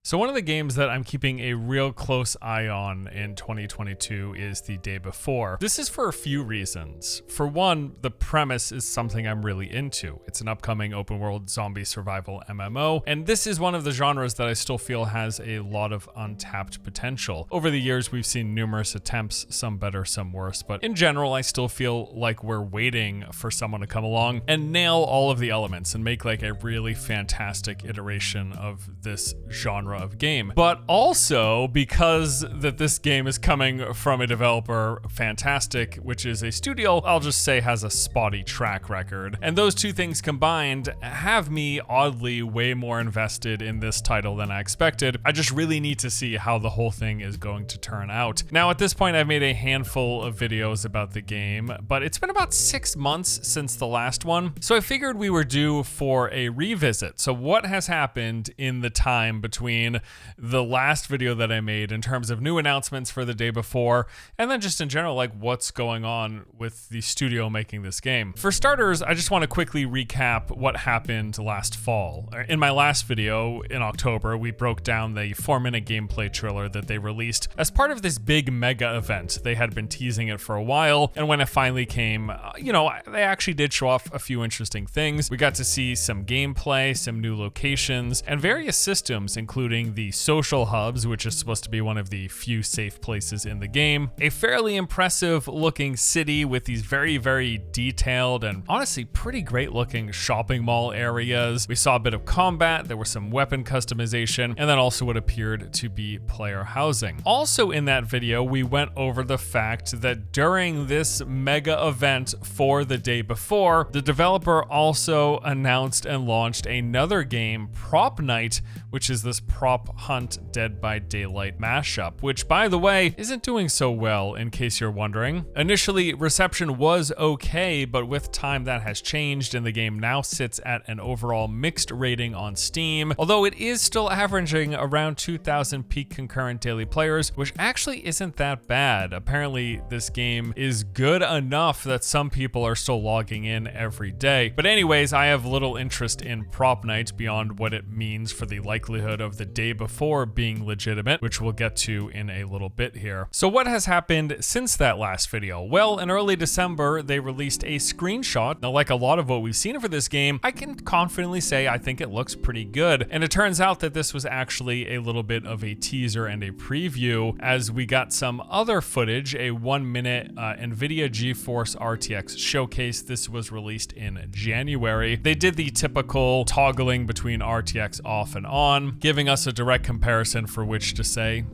So one of the games that I'm keeping a real close eye on in 2022 is The Day Before. This is for a few reasons. For one, the premise is something I'm really into. It's an upcoming open world zombie survival MMO, and this is one of the genres that I still feel has a lot of untapped potential. Over the years, we've seen numerous attempts, some better, some worse, but in general, I still feel like we're waiting for someone to come along and nail all of the elements and make like a really fantastic iteration of this genre of game. But also because that this game is coming from a developer, Fantastic, which is a studio I'll just say has a spotty track record. And those two things combined have me oddly way more invested in this title than I expected. I just really need to see how the whole thing is going to turn out. Now at this point I've made a handful of videos about the game, but it's been about 6 months since the last one. So I figured we were due for a revisit. So what has happened in the time between the last video that I made in terms of new announcements for The Day Before, and then just in general, like what's going on with the studio making this game. For starters, I just want to quickly recap what happened last fall. In my last video in October, we broke down the 4-minute gameplay trailer that they released as part of this big mega event. They had been teasing it for a while, and when it finally came, they actually did show off a few interesting things. We got to see some gameplay, some new locations, and various systems, including the social hubs, which is supposed to be one of the few safe places in the game. A fairly impressive looking city with these very, very detailed and honestly pretty great looking shopping mall areas. We saw a bit of combat, there was some weapon customization, and then also what appeared to be player housing. Also in that video, we went over the fact that during this mega event for The Day Before, the developer also announced and launched another game, Prop Night, which is this prop hunt Dead by Daylight mashup, which by the way, isn't doing so well in case you're wondering. Initially, reception was okay, but with time that has changed and the game now sits at an overall mixed rating on Steam, although it is still averaging around 2,000 peak concurrent daily players, which actually isn't that bad. Apparently, this game is good enough that some people are still logging in every day. But anyways, I have little interest in Prop Night beyond what it means for the likelihood of The Day Before being legitimate, which we'll get to in a little bit here. So what has happened since that last video? Well, in early December, they released a screenshot. Now, like a lot of what we've seen for this game, I can confidently say I think it looks pretty good. And it turns out that this was actually a little bit of a teaser and a preview, as we got some other footage, a 1-minute NVIDIA GeForce RTX showcase. This was released in January. They did the typical toggling between RTX off and on, giving us a direct comparison for which to say,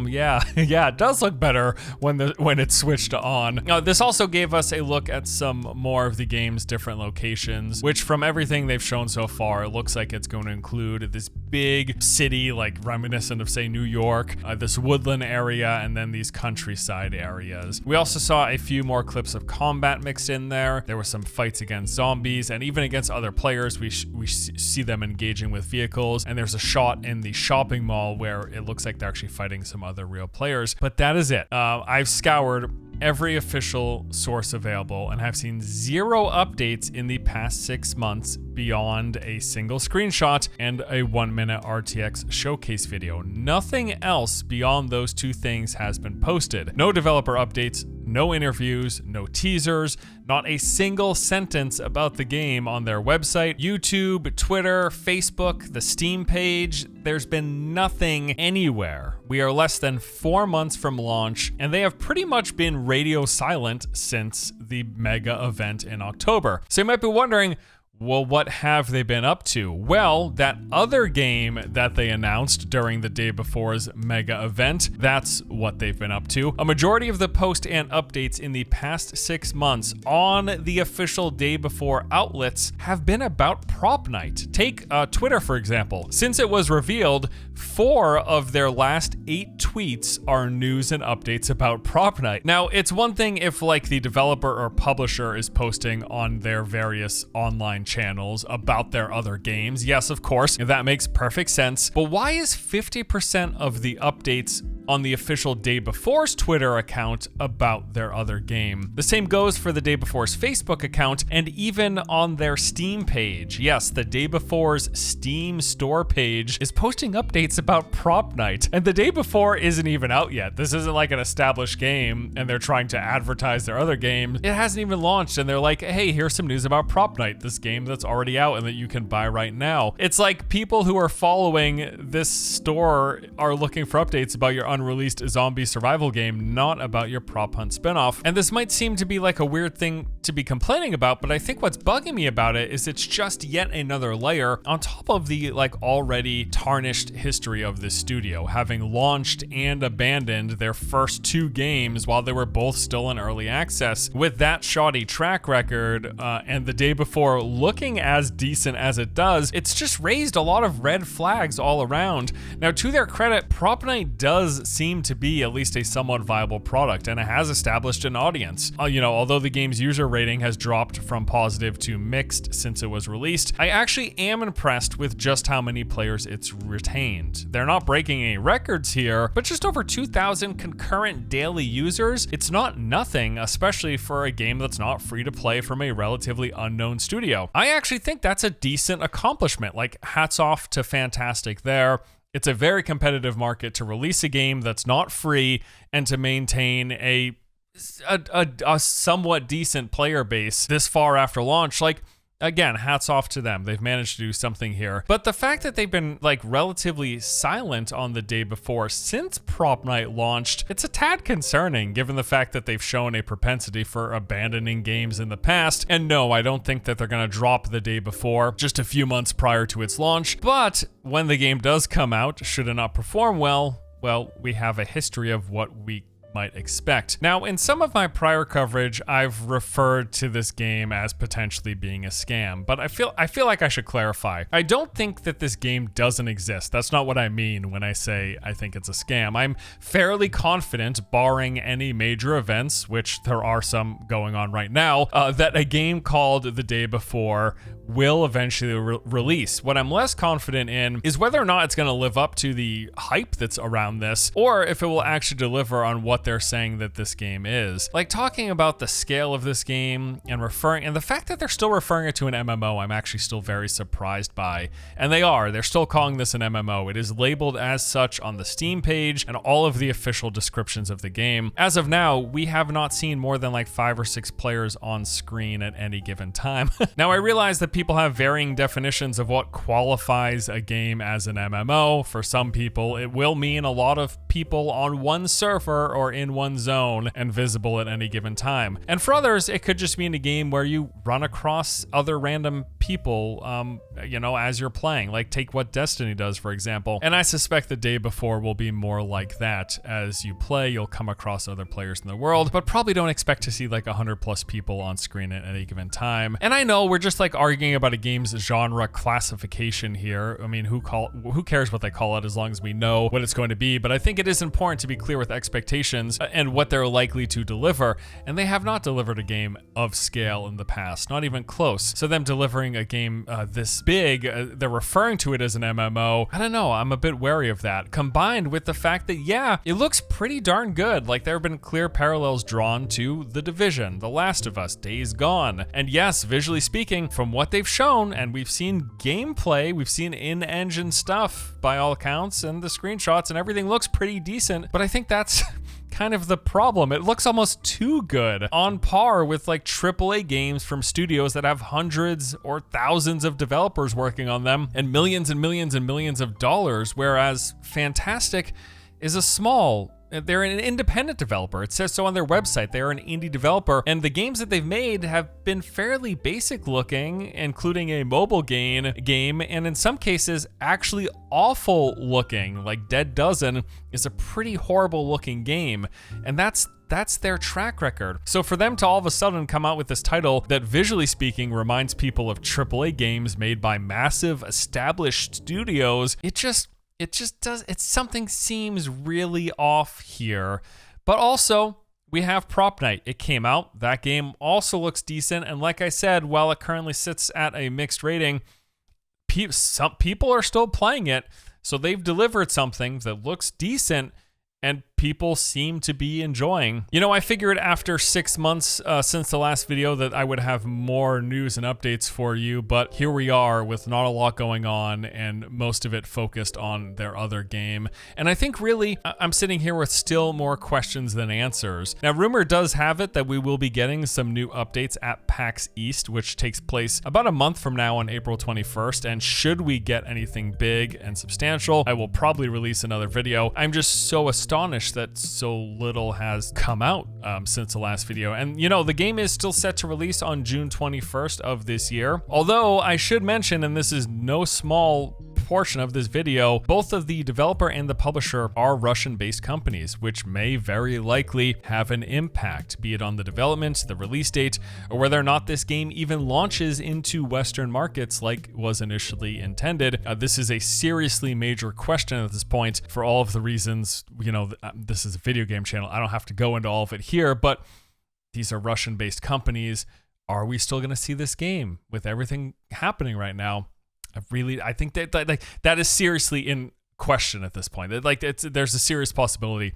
yeah, it does look better when it's switched on. Now, this also gave us a look at some more of the game's different locations, which from everything they've shown so far, it looks like it's going to include this big city, like reminiscent of, say, New York, this woodland area, and then these countryside areas. We also saw a few more clips of combat mixed in there. There were some fights against zombies and even against other players. We see them engaging with vehicles, and there's a shot in the shopping mall where it looks like they're actually fighting some other real players. But that is it. I've scoured every official source available and have seen 0 updates in the past 6 months beyond a single screenshot and a 1-minute RTX showcase video. Nothing else beyond those two things has been posted. No developer updates, no interviews, no teasers, not a single sentence about the game on their website, YouTube, Twitter, Facebook, the Steam page. There's been nothing anywhere. We are less than 4 months from launch, and they have pretty much been radio silent since the mega event in October. So you might be wondering, well, what have they been up to? Well, that other game that they announced during The Day Before's mega event, that's what they've been up to. A majority of the posts and updates in the past 6 months on the official Day Before outlets have been about Prop Night. Take Twitter, for example. Since it was revealed, 4 of their last 8 tweets are news and updates about Prop Night. Now, it's one thing if like the developer or publisher is posting on their various online channels about their other games. Yes, of course, that makes perfect sense. But why is 50% of the updates on the official Day Before's Twitter account about their other game. The same goes for the Day Before's Facebook account and even on their Steam page. Yes, the Day Before's Steam store page is posting updates about Prop Night, and the Day Before isn't even out yet. This isn't like an established game and they're trying to advertise their other game. It hasn't even launched and they're like, hey, here's some news about Prop Night, this game that's already out and that you can buy right now. It's like people who are following this store are looking for updates about your unreleased zombie survival game, not about your prop hunt spinoff. And this might seem to be like a weird thing to be complaining about, but I think what's bugging me about it is it's just yet another layer on top of the like already tarnished history of this studio, having launched and abandoned their first 2 games while they were both still in early access. With that shoddy track record and the Day Before looking as decent as it does, it's just raised a lot of red flags all around. Now, to their credit, Prop Night does seem to be at least a somewhat viable product, and it has established an audience. Although the game's user rating has dropped from positive to mixed since it was released, I actually am impressed with just how many players it's retained. They're not breaking any records here, but just over 2,000 concurrent daily users, it's not nothing, especially for a game that's not free to play from a relatively unknown studio. I actually think that's a decent accomplishment. Like, hats off to Fantastic there. It's a very competitive market to release a game that's not free and to maintain a somewhat decent player base this far after launch. Like, again, hats off to them. They've managed to do something here. But the fact that they've been like relatively silent on the Day Before since Prop Night launched, it's a tad concerning given the fact that they've shown a propensity for abandoning games in the past. And no, I don't think that they're going to drop the Day Before just a few months prior to its launch. But when the game does come out, should it not perform well, we have a history of what we might expect. Now, in some of my prior coverage, I've referred to this game as potentially being a scam, but I feel like I should clarify. I don't think that this game doesn't exist. That's not what I mean when I say I think it's a scam. I'm fairly confident, barring any major events, which there are some going on right now, that a game called The Day Before will eventually release. What I'm less confident in is whether or not it's going to live up to the hype that's around this, or if it will actually deliver on what they're saying that this game is. Like, talking about the scale of this game and the fact that they're still referring it to an MMO, I'm actually still very surprised by. And they're still calling this an MMO. It is labeled as such on the Steam page and all of the official descriptions of the game. As of now, we have not seen more than like 5 or 6 players on screen at any given time. Now, I realize that people have varying definitions of what qualifies a game as an MMO. For some people, it will mean a lot of people on one server or in one zone and visible at any given time. And for others, it could just mean a game where you run across other random people, as you're playing. Like, take what Destiny does, for example. And I suspect the Day Before will be more like that. As you play, you'll come across other players in the world, but probably don't expect to see like 100+ people on screen at any given time. And I know we're just like arguing about a game's genre classification here. I mean, who cares what they call it as long as we know what it's going to be? But I think it is important to be clear with expectations and what they're likely to deliver. And they have not delivered a game of scale in the past, not even close. So them delivering a game this big, they're referring to it as an MMO. I don't know, I'm a bit wary of that. Combined with the fact that, yeah, it looks pretty darn good. Like, there have been clear parallels drawn to The Division, The Last of Us, Days Gone. And yes, visually speaking, from what they've shown, and we've seen gameplay, we've seen in-engine stuff by all accounts, and the screenshots and everything looks pretty decent. But I think that's kind of the problem. It looks almost too good, on par with like AAA games from studios that have hundreds or thousands of developers working on them and millions and millions and millions of dollars, whereas Fantastic is they're an independent developer. It says so on their website. They're an indie developer, and the games that they've made have been fairly basic looking, including a mobile game, and in some cases actually awful looking. Like Dead Dozen is a pretty horrible looking game, and that's their track record. So for them to all of a sudden come out with this title that visually speaking reminds people of AAA games made by massive established studios, something seems really off here. But also, we have Prop Night. It came out. That game also looks decent. And like I said, while it currently sits at a mixed rating, some people are still playing it. So they've delivered something that looks decent, and people seem to be enjoying. You know, I figured after 6 months since the last video that I would have more news and updates for you, but here we are with not a lot going on and most of it focused on their other game. And I think really I'm sitting here with still more questions than answers. Now, rumor does have it that we will be getting some new updates at PAX East, which takes place about a month from now on April 21st. And should we get anything big and substantial, I will probably release another video. I'm just so astonished that so little has come out since the last video. And you know, the game is still set to release on June 21st of this year. Although I should mention, and this is no small portion of this video, both of the developer and the publisher are Russian-based companies, which may very likely have an impact, be it on the development, the release date, or whether or not this game even launches into Western markets like was initially intended. This is a seriously major question at this point for all of the reasons, you know, this is a video game channel. I don't have to go into all of it here, but these are Russian-based companies. Are we still going to see this game with everything happening right now? I think that is seriously in question at this point. There's a serious possibility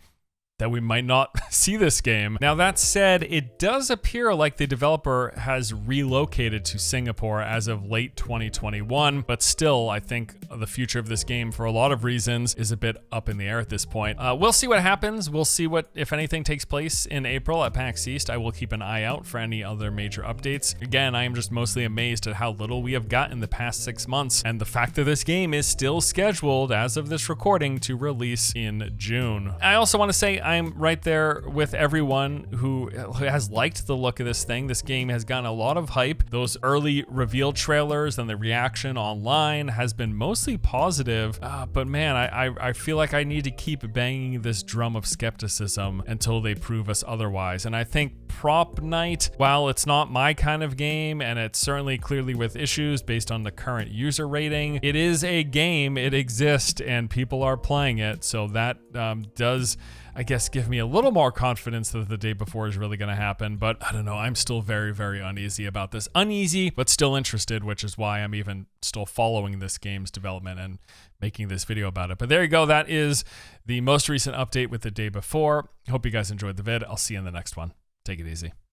that we might not see this game. Now, that said, it does appear like the developer has relocated to Singapore as of late 2021, but still, I think the future of this game, for a lot of reasons, is a bit up in the air at this point. We'll see what happens. We'll see what, if anything, takes place in April at PAX East. I will keep an eye out for any other major updates. Again, I am just mostly amazed at how little we have got in the past 6 months, and the fact that this game is still scheduled, as of this recording, to release in June. I also want to say I'm right there with everyone who has liked the look of this thing. This game has gotten a lot of hype. Those early reveal trailers and the reaction online has been mostly positive, but man, I feel like I need to keep banging this drum of skepticism until they prove us otherwise. And I think Prop Night, while it's not my kind of game, and it's certainly clearly with issues based on the current user rating, it is a game, it exists, and people are playing it, so that does, I guess, give me a little more confidence that the day before is really going to happen. But I don't know, I'm still very, very uneasy about this. Uneasy, but still interested, which is why I'm even still following this game's development and making this video about it. But there you go. That is the most recent update with the day before. Hope you guys enjoyed the vid. I'll see you in the next one. Take it easy.